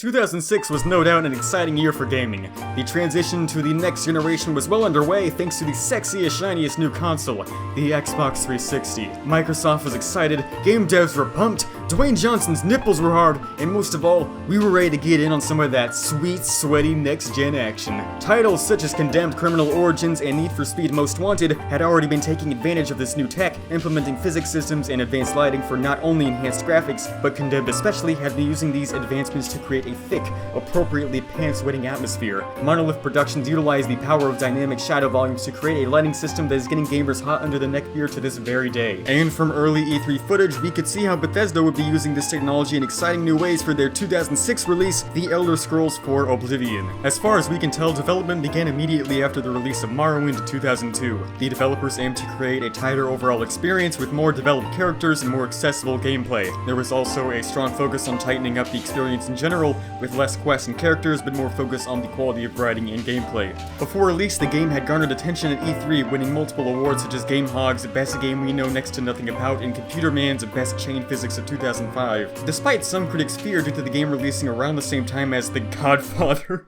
2006 was no doubt an exciting year for gaming. The transition to the next generation was well underway thanks to the sexiest, shiniest new console, the Xbox 360. Microsoft was excited, game devs were pumped, Dwayne Johnson's nipples were hard, and most of all, we were ready to get in on some of that sweet, sweaty next-gen action. Titles such as Condemned Criminal Origins and Need for Speed Most Wanted had already been taking advantage of this new tech, implementing physics systems and advanced lighting for not only enhanced graphics, but Condemned especially had been using these advancements to create a thick, appropriately pants-wetting atmosphere. Monolith Productions utilized the power of dynamic shadow volumes to create a lighting system that is getting gamers hot under the neck here to this very day. And from early E3 footage, we could see how Bethesda would be using this technology in exciting new ways for their 2006 release, The Elder Scrolls IV: Oblivion. As far as we can tell, development began immediately after the release of Morrowind in 2002. The developers aimed to create a tighter overall experience with more developed characters and more accessible gameplay. There was also a strong focus on tightening up the experience in general, with less quests and characters, but more focus on the quality of writing and gameplay. Before release, the game had garnered attention at E3, winning multiple awards such as Game Hog's Best Game We Know Next to Nothing About and Computer Man's Best Chain Physics of 2005, despite some critics' fear due to the game releasing around the same time as The Godfather.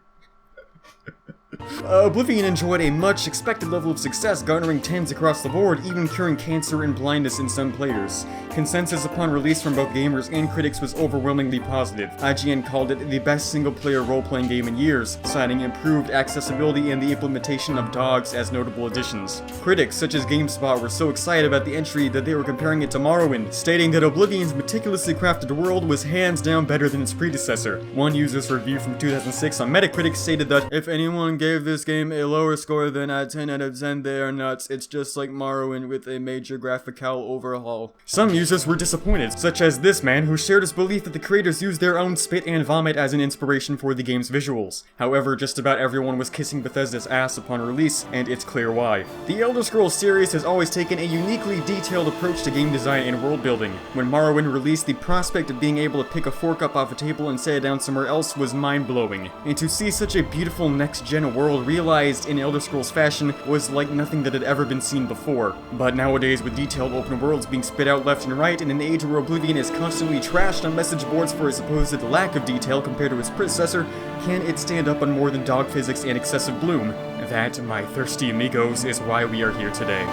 Oblivion enjoyed a much expected level of success, garnering 10s across the board, even curing cancer and blindness in some players. Consensus upon release from both gamers and critics was overwhelmingly positive. IGN called it the best single-player role-playing game in years, citing improved accessibility and the implementation of dogs as notable additions. Critics, such as GameSpot, were so excited about the entry that they were comparing it to Morrowind, stating that Oblivion's meticulously crafted world was hands down better than its predecessor. One user's review from 2006 on Metacritic stated that, "If anyone gave this game a lower score than a 10 out of 10, they are nuts. It's just like Morrowind with a major graphical overhaul." Some users were disappointed, such as this man who shared his belief that the creators used their own spit and vomit as an inspiration for the game's visuals. However, just about everyone was kissing Bethesda's ass upon release, and it's clear why. The Elder Scrolls series has always taken a uniquely detailed approach to game design and world building. When Morrowind released, the prospect of being able to pick a fork up off a table and set it down somewhere else was mind-blowing. And to see such a beautiful next-gen world realized in Elder Scrolls fashion was like nothing that had ever been seen before. But nowadays, with detailed open worlds being spit out left and right in an age where Oblivion is constantly trashed on message boards for a supposed lack of detail compared to its predecessor, can it stand up on more than dog physics and excessive bloom? That, my thirsty amigos, is why we are here today.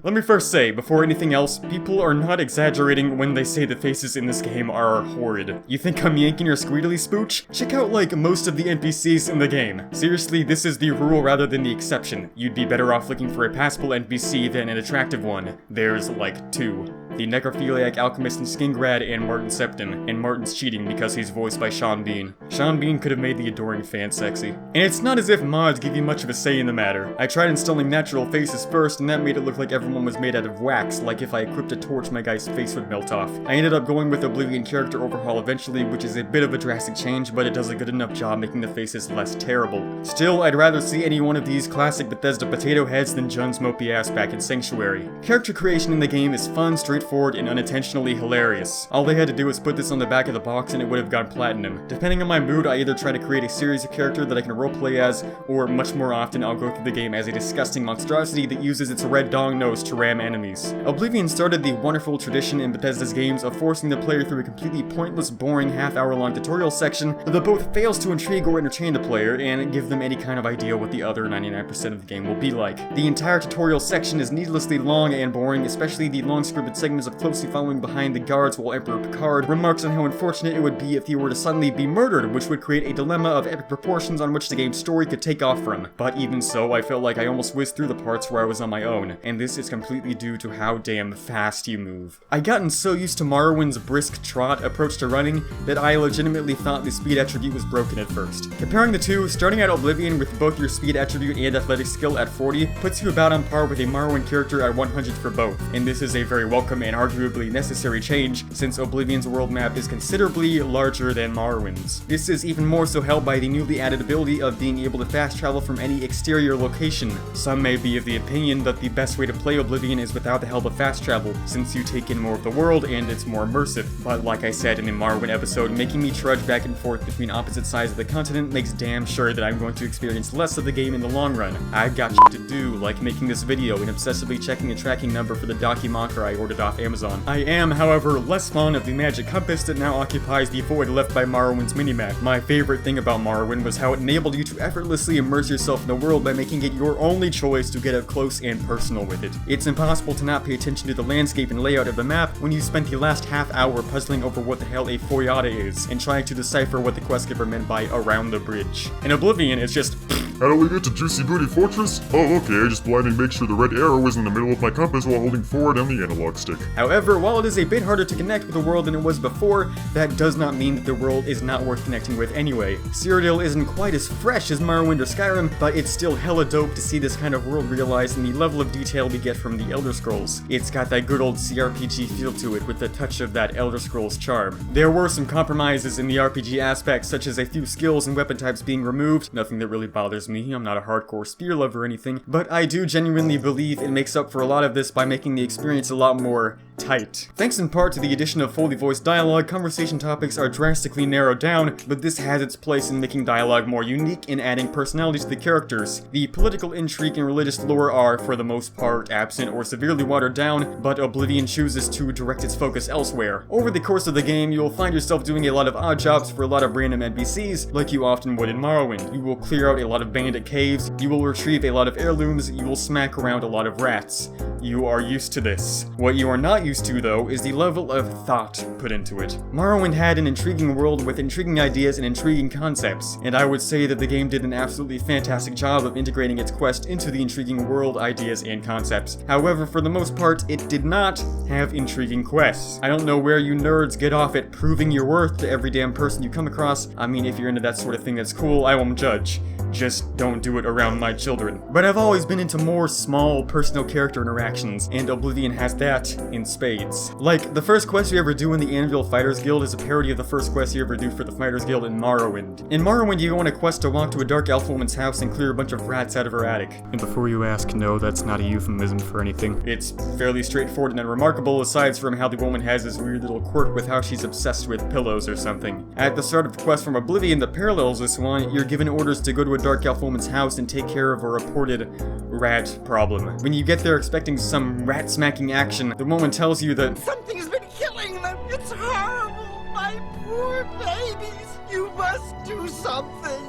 Let me first say, before anything else, people are not exaggerating when they say the faces in this game are horrid. You think I'm yanking your squeedly spooch? Check out, like, most of the NPCs in the game. Seriously, this is the rule rather than the exception. You'd be better off looking for a passable NPC than an attractive one. There's, like, two. The Necrophiliac Alchemist in Skingrad and Martin Septim, and Martin's cheating because he's voiced by Sean Bean. Sean Bean could have made the adoring fan sexy. And it's not as if mods give you much of a say in the matter. I tried installing natural faces first, and that made it look like everyone was made out of wax, like if I equipped a torch my guy's face would melt off. I ended up going with Oblivion character overhaul eventually, which is a bit of a drastic change, but it does a good enough job making the faces less terrible. Still, I'd rather see any one of these classic Bethesda potato heads than Jun's mopey ass back in Sanctuary. Character creation in the game is fun, straightforward, and unintentionally hilarious. All they had to do was put this on the back of the box and it would have gone platinum. Depending on my mood, I either try to create a series of character that I can roleplay as, or much more often I'll go through the game as a disgusting monstrosity that uses its red dong nose to ram enemies. Oblivion started the wonderful tradition in Bethesda's games of forcing the player through a completely pointless, boring, half-hour-long tutorial section that both fails to intrigue or entertain the player and give them any kind of idea what the other 99% of the game will be like. The entire tutorial section is needlessly long and boring, especially the long scripted segments of closely following behind the guards while Emperor Picard remarks on how unfortunate it would be if he were to suddenly be murdered, which would create a dilemma of epic proportions on which the game's story could take off from. But even so, I felt like I almost whizzed through the parts where I was on my own, and this is completely due to how damn fast you move. I'd gotten so used to Morrowind's brisk trot approach to running that I legitimately thought the speed attribute was broken at first. Comparing the two, starting at Oblivion with both your speed attribute and athletic skill at 40 puts you about on par with a Morrowind character at 100 for both, and this is a very welcome and arguably necessary change, since Oblivion's world map is considerably larger than Morrowind's. This is even more so helped by the newly added ability of being able to fast travel from any exterior location. Some may be of the opinion that the best way to play Oblivion is without the help of fast travel, since you take in more of the world and it's more immersive. But like I said in the Morrowind episode, making me trudge back and forth between opposite sides of the continent makes damn sure that I'm going to experience less of the game in the long run. I've got shit to do, like making this video and obsessively checking the tracking number for the Documonker I ordered off off Amazon. I am, however, less fond of the magic compass that now occupies the void left by Morrowind's minimap. My favorite thing about Morrowind was how it enabled you to effortlessly immerse yourself in the world by making it your only choice to get up close and personal with it. It's impossible to not pay attention to the landscape and layout of the map when you spent the last half hour puzzling over what the hell a foyada is and trying to decipher what the quest giver meant by around the bridge. In Oblivion, it's just how do we get to Juicy Booty Fortress? Oh, okay, I just blindly make sure the red arrow is in the middle of my compass while holding forward on the analog stick. However, while it is a bit harder to connect with the world than it was before, that does not mean that the world is not worth connecting with anyway. Cyrodil isn't quite as fresh as Morrowind or Skyrim, but it's still hella dope to see this kind of world realized in the level of detail we get from the Elder Scrolls. It's got that good old CRPG feel to it with a touch of that Elder Scrolls charm. There were some compromises in the RPG aspects, such as a few skills and weapon types being removed, nothing that really bothers me. I'm not a hardcore spear lover or anything, but I do genuinely believe it makes up for a lot of this by making the experience a lot more tight. Thanks in part to the addition of fully voiced dialogue, conversation topics are drastically narrowed down, but this has its place in making dialogue more unique and adding personality to the characters. The political intrigue and religious lore are, for the most part, absent or severely watered down, but Oblivion chooses to direct its focus elsewhere. Over the course of the game, you will find yourself doing a lot of odd jobs for a lot of random NPCs, like you often would in Morrowind. You will clear out a lot of bandit caves, you will retrieve a lot of heirlooms, you will smack around a lot of rats. You are used to this. What you are not used to, though, is the level of thought put into it. Morrowind had an intriguing world with intriguing ideas and intriguing concepts, and I would say that the game did an absolutely fantastic job of integrating its quest into the intriguing world, ideas, and concepts. However, for the most part, it did not have intriguing quests. I don't know where you nerds get off at proving your worth to every damn person you come across. I mean, if you're into that sort of thing, that's cool, I won't judge. Just don't do it around my children. But I've always been into more small, personal character interactions, and Oblivion has that in spades. Like, the first quest you ever do in the Anvil Fighters Guild is a parody of the first quest you ever do for the Fighters Guild in Morrowind. In Morrowind, you go on a quest to walk to a dark elf woman's house and clear a bunch of rats out of her attic. And before you ask, no, that's not a euphemism for anything. It's fairly straightforward and unremarkable, aside from how the woman has this weird little quirk with how she's obsessed with pillows or something. At the start of the quest from Oblivion that parallels this one, you're given orders to go to a dark elf woman's house and take care of a reported rat problem. When you get there expecting some rat-smacking action, the woman tells you that something's been killing them! It's horrible! My poor babies! You must do something!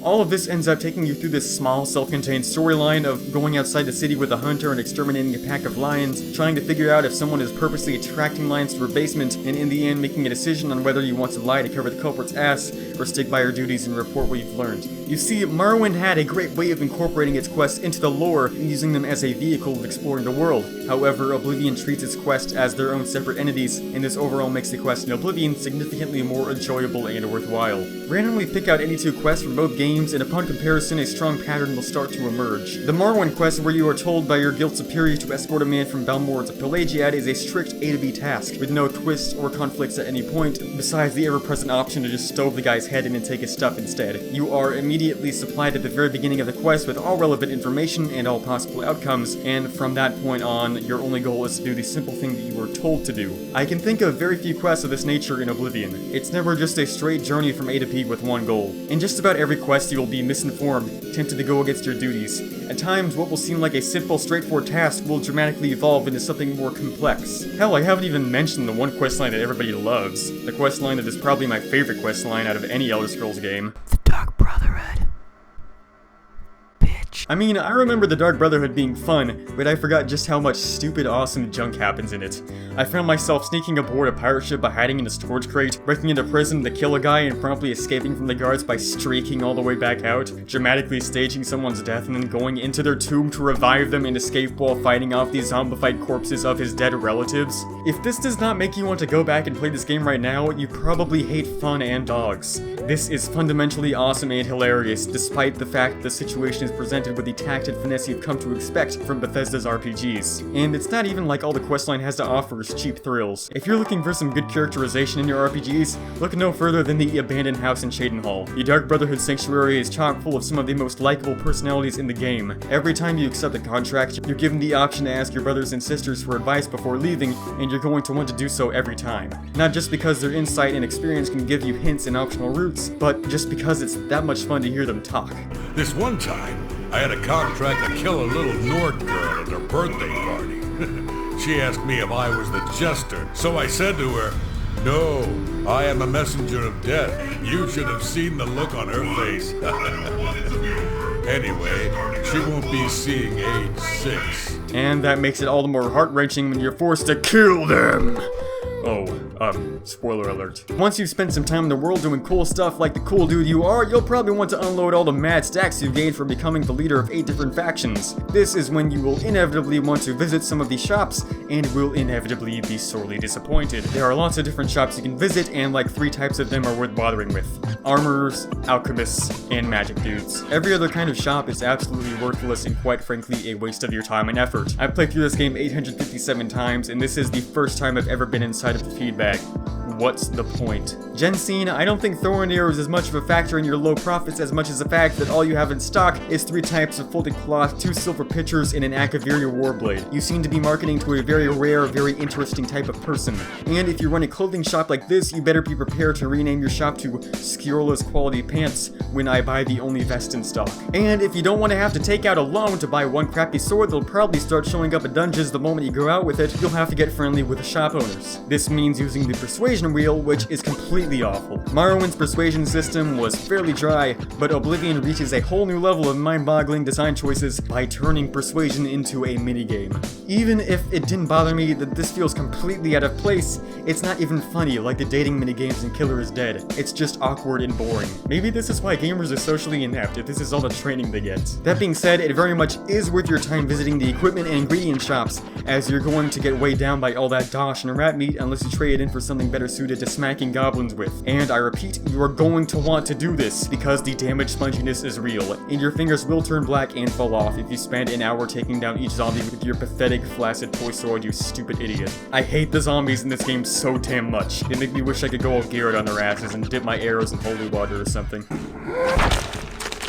all of this ends up taking you through this small, self-contained storyline of going outside the city with a hunter and exterminating a pack of lions, trying to figure out if someone is purposely attracting lions to her basement, and in the end making a decision on whether you want to lie to cover the culprit's ass, or stick by your duties and report what you've learned. You see, Morrowind had a great way of incorporating its quests into the lore and using them as a vehicle of exploring the world. However, Oblivion treats its quests as their own separate entities, and this overall makes the quest in Oblivion significantly more enjoyable and worthwhile. Randomly pick out any two quests from both games, and upon comparison, a strong pattern will start to emerge. The Morrowind quest, where you are told by your guild superior to escort a man from Balmor to Pelagiad, is a strict A to B task, with no twists or conflicts at any point, besides the ever-present option to just stove the guy's head in and take his stuff instead. You are immediately supplied at the very beginning of the quest with all relevant information and all possible outcomes, and from that point on, your only goal is to do the simple thing that you were told to do. I can think of very few quests of this nature in Oblivion. It's never just a straight journey from A to P with one goal. In just about every quest, you will be misinformed, tempted to go against your duties. At times, what will seem like a simple, straightforward task will dramatically evolve into something more complex. Hell, I haven't even mentioned the one questline that everybody loves. The questline that is probably my favorite questline out of any Elder Scrolls game. The Dark Brotherhood. Bitch. I mean, I remember the Dark Brotherhood being fun, but I forgot just how much stupid, awesome junk happens in it. I found myself sneaking aboard a pirate ship by hiding in a storage crate, breaking into prison to kill a guy and promptly escaping from the guards by streaking all the way back out, dramatically staging someone's death and then going into their tomb to revive them and escape while fighting off the zombified corpses of his dead relatives. If this does not make you want to go back and play this game right now, you probably hate fun and dogs. This is fundamentally awesome and hilarious, despite the fact the situation is presented with the tact and finesse you've come to expect from Bethesda's RPGs. And it's not even like all the questline has to offer is cheap thrills. If you're looking for some good characterization in your RPGs, look no further than the Abandoned House in Cheydinhall. The Dark Brotherhood Sanctuary is chock full of some of the most likable personalities in the game. Every time you accept a contract, you're given the option to ask your brothers and sisters for advice before leaving, and you're going to want to do so every time. Not just because their insight and experience can give you hints and optional routes, but just because it's that much fun to hear them talk. This one time, I had a contract to kill a little Nord girl at her birthday party. She asked me if I was the jester, so I said to her, "No, I am a messenger of death. You should have seen the look on her face." Anyway, she won't be seeing age 6. And that makes it all the more heart-wrenching when you're forced to kill them. Oh, spoiler alert. Once you've spent some time in the world doing cool stuff like the cool dude you are, you'll probably want to unload all the mad stacks you've gained from becoming the leader of 8 different factions. This is when you will inevitably want to visit some of these shops, and will inevitably be sorely disappointed. There are lots of different shops you can visit, and like 3 types of them are worth bothering with. Armorers, alchemists, and magic dudes. Every other kind of shop is absolutely worthless and quite frankly a waste of your time and effort. I've played through this game 857 times, and this is the first time I've ever been inside of the feedback. What's the point? Jensine, I don't think Thorinir is as much of a factor in your low profits as much as the fact that all you have in stock is 3 types of folded cloth, 2 silver pitchers, and an Akaviria Warblade. You seem to be marketing to a very rare, very interesting type of person. And if you run a clothing shop like this, you better be prepared to rename your shop to Sciola's Quality Pants when I buy the only vest in stock. And if you don't want to have to take out a loan to buy one crappy sword that'll probably start showing up at dungeons the moment you go out with it, you'll have to get friendly with the shop owners. This means using the persuasion wheel, which is completely awful. Morrowind's persuasion system was fairly dry, but Oblivion reaches a whole new level of mind-boggling design choices by turning persuasion into a minigame. Even if it didn't bother me that this feels completely out of place, it's not even funny like the dating minigames in Killer is Dead. It's just awkward and boring. Maybe this is why gamers are socially inept if this is all the training they get. That being said, it very much is worth your time visiting the equipment and ingredient shops, as you're going to get weighed down by all that dosh and rat meat unless you trade it in for something better suited to smacking goblins with. And I repeat, you are going to want to do this, because the damage sponginess is real, and your fingers will turn black and fall off if you spend an hour taking down each zombie with your pathetic, flaccid toy sword, you stupid idiot. I hate the zombies in this game so damn much. They make me wish I could go all Garrett on their asses and dip my arrows in holy water or something.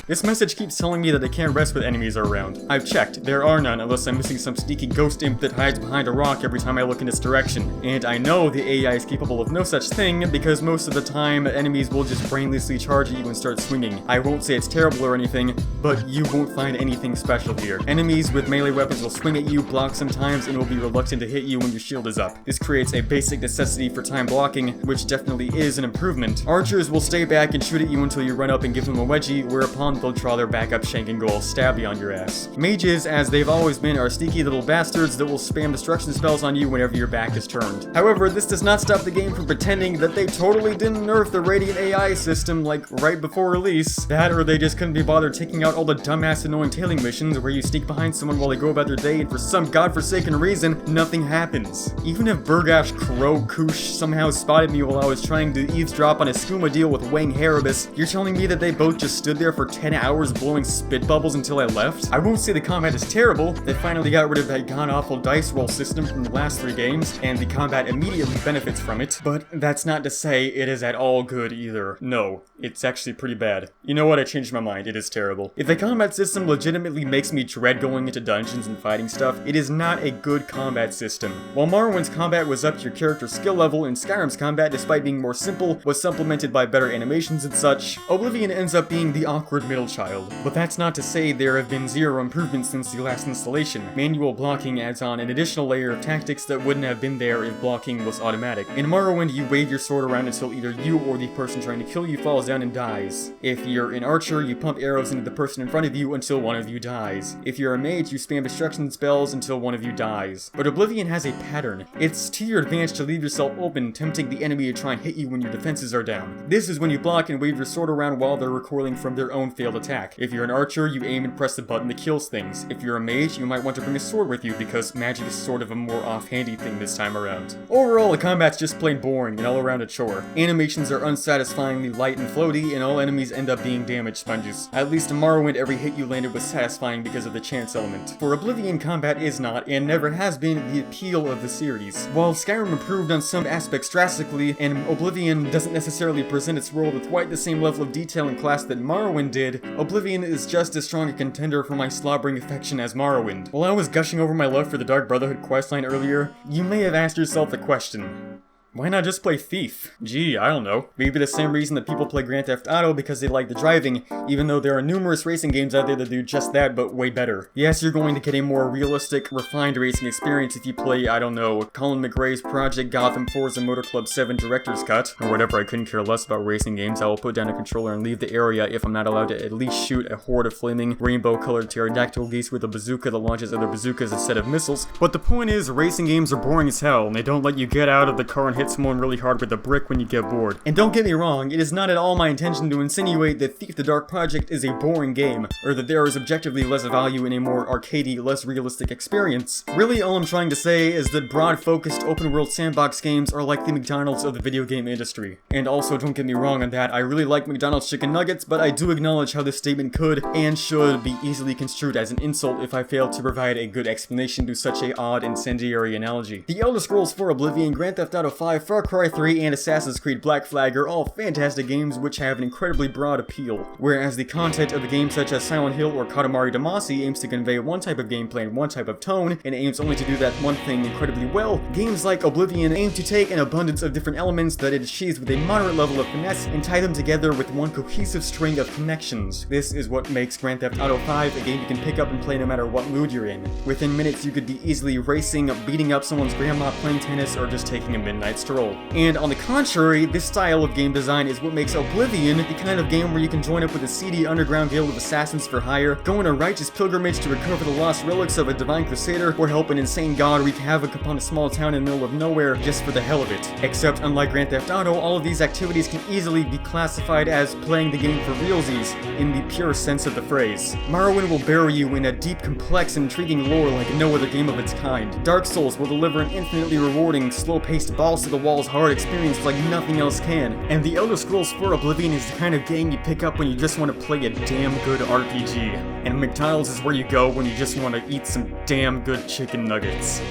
This message keeps telling me that I can't rest with enemies are around. I've checked, there are none unless I'm missing some sneaky ghost imp that hides behind a rock every time I look in its direction. And I know the AI is capable of no such thing, because most of the time, enemies will just brainlessly charge at you and start swinging. I won't say it's terrible or anything, but you won't find anything special here. Enemies with melee weapons will swing at you, block sometimes, and will be reluctant to hit you when your shield is up. This creates a basic necessity for time blocking, which definitely is an improvement. Archers will stay back and shoot at you until you run up and give them a wedgie, whereupon they'll draw their backup shank and go all stabby on your ass. Mages, as they've always been, are sneaky little bastards that will spam destruction spells on you whenever your back is turned. However, this does not stop the game from pretending that they totally didn't nerf the Radiant AI system like right before release. That, or they just couldn't be bothered taking out all the dumbass annoying tailing missions where you sneak behind someone while they go about their day and for some godforsaken reason, nothing happens. Even if Burgash Crow Koosh somehow spotted me while I was trying to eavesdrop on a skooma deal with Wang Haribus, you're telling me that they both just stood there for 10 hours blowing spit bubbles until I left? I won't say the combat is terrible. They finally got rid of that god-awful dice roll system from the last 3 games, and the combat immediately benefits from it, but that's not to say it is at all good either. No, it's actually pretty bad. You know what, I changed my mind, it is terrible. If the combat system legitimately makes me dread going into dungeons and fighting stuff, it is not a good combat system. While Morrowind's combat was up to your character's skill level, and Skyrim's combat, despite being more simple, was supplemented by better animations and such, Oblivion ends up being the awkward middle child. But that's not to say there have been 0 improvements since the last installation. Manual blocking adds on an additional layer of tactics that wouldn't have been there if blocking was automatic. In Morrowind, you wave your sword around until either you or the person trying to kill you falls down and dies. If you're an archer, you pump arrows into the person in front of you until one of you dies. If you're a mage, you spam destruction spells until one of you dies. But Oblivion has a pattern. It's to your advantage to leave yourself open, tempting the enemy to try and hit you when your defenses are down. This is when you block and wave your sword around while they're recoiling from their own failed attack. If you're an archer, you aim and press the button that kills things. If you're a mage, you might want to bring a sword with you because magic is sort of a more offhandy thing this time around. Overall, the combat's just plain boring and all around a chore. Animations are unsatisfyingly light and floaty, and all enemies end up being damage sponges. At least in Morrowind, every hit you landed was satisfying because of the chance element. For Oblivion, combat is not, and never has been, the appeal of the series. While Skyrim improved on some aspects drastically, and Oblivion doesn't necessarily present its world with quite the same level of detail and class that Morrowind did, Oblivion is just as strong a contender for my slobbering affection as Morrowind. While I was gushing over my love for the Dark Brotherhood questline earlier, you may have asked yourself the question, Why not just play Thief? Gee, I don't know. Maybe the same reason that people play Grand Theft Auto because they like the driving, even though there are numerous racing games out there that do just that, but way better. Yes, you're going to get a more realistic, refined racing experience if you play, I don't know, Colin McRae's Project Gotham Forza Motor Club 7 Director's Cut, or whatever. I couldn't care less about racing games. I will put down a controller and leave the area if I'm not allowed to at least shoot a horde of flaming, rainbow-colored pterodactyl geese with a bazooka that launches other bazookas instead of missiles. But the point is, racing games are boring as hell, and they don't let you get out of the car and hit someone really hard with a brick when you get bored. And don't get me wrong, it is not at all my intention to insinuate that Thief the Dark Project is a boring game, or that there is objectively less value in a more arcadey, less realistic experience. Really, all I'm trying to say is that broad-focused, open-world sandbox games are like the McDonald's of the video game industry. And also, don't get me wrong on that, I really like McDonald's chicken nuggets, but I do acknowledge how this statement could and should be easily construed as an insult if I fail to provide a good explanation to such a odd incendiary analogy. The Elder Scrolls 4 Oblivion, Grand Theft Auto 5, Far Cry 3, and Assassin's Creed Black Flag are all fantastic games which have an incredibly broad appeal, whereas the content of the games such as Silent Hill or Katamari Damacy aims to convey one type of gameplay and one type of tone, and aims only to do that one thing incredibly well, games like Oblivion aim to take an abundance of different elements that it achieves with a moderate level of finesse and tie them together with one cohesive string of connections. This is what makes Grand Theft Auto 5 a game you can pick up and play no matter what mood you're in. Within minutes you could be easily racing, beating up someone's grandma, playing tennis, or just taking a midnight stroll. And on the contrary, this style of game design is what makes Oblivion the kind of game where you can join up with a seedy underground guild of assassins for hire, go on a righteous pilgrimage to recover the lost relics of a divine crusader, or help an insane god wreak havoc upon a small town in the middle of nowhere just for the hell of it. Except, unlike Grand Theft Auto, all of these activities can easily be classified as playing the game for realsies, in the pure sense of the phrase. Morrowind will bury you in a deep, complex, and intriguing lore like no other game of its kind. Dark Souls will deliver an infinitely rewarding, slow-paced, balls-to-the-walls hard experience like nothing else can. And the Elder Scrolls 4 Oblivion is the kind of game you pick up when you just want to play a damn good RPG. And McDonald's is where you go when you just want to eat some damn good chicken nuggets.